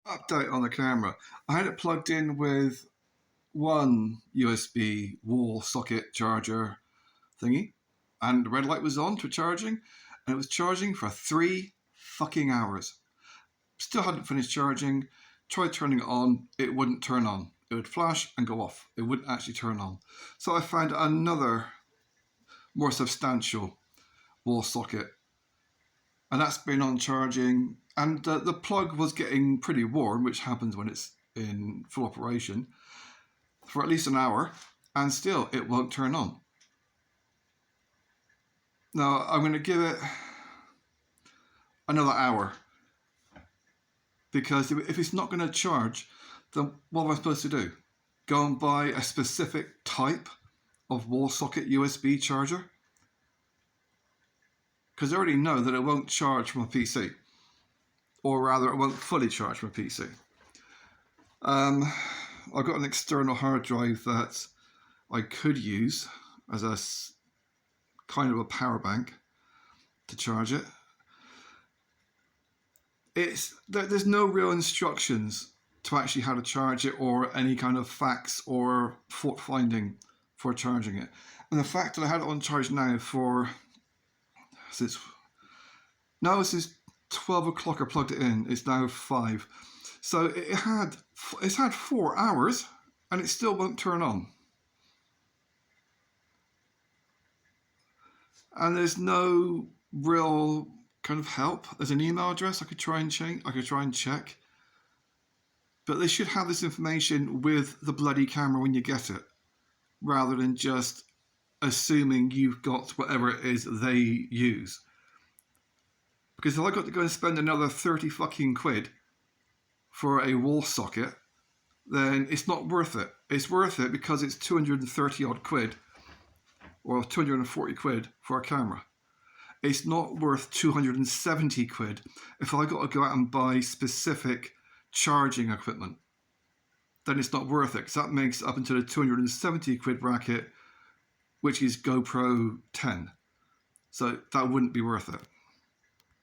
Update on the camera. I had it plugged in with one USB wall socket charger thingy, and the red light was on for charging, and it was charging for 3 fucking hours. Still hadn't finished charging. Tried turning it on, it wouldn't turn on. It would flash and go off. It wouldn't actually turn on. So I found another more substantial wall socket, and that's been on charging, and the plug was getting pretty warm, which happens when it's in full operation, for at least an hour, and still it won't turn on. Now I'm going to give it another hour, because if it's not going to charge, then what am I supposed to do? Go and buy a specific type of wall socket USB charger? Because I already know that it won't charge from a PC, or rather it won't fully charge from a PC. I've got an external hard drive that I could use as a kind of a power bank to charge it. There's no real instructions to actually how to charge it, or any kind of facts or fault finding for charging it. And the fact that I had it on charge now since 12 o'clock I plugged it in, it's now 5. So it's had 4 hours and it still won't turn on. And there's no real kind of help. There's an email address I could try and check. But they should have this information with the bloody camera when you get it, rather than just assuming you've got whatever it is they use. Because if I got to go and spend another 30 fucking quid for a wall socket, then it's not worth it. It's worth it because it's 230 odd quid, or 240 quid for a camera. It's not worth 270 quid if I got to go out and buy specific charging equipment. Then it's not worth it, because that makes up into the 270 quid bracket, which is GoPro 10. So that wouldn't be worth it.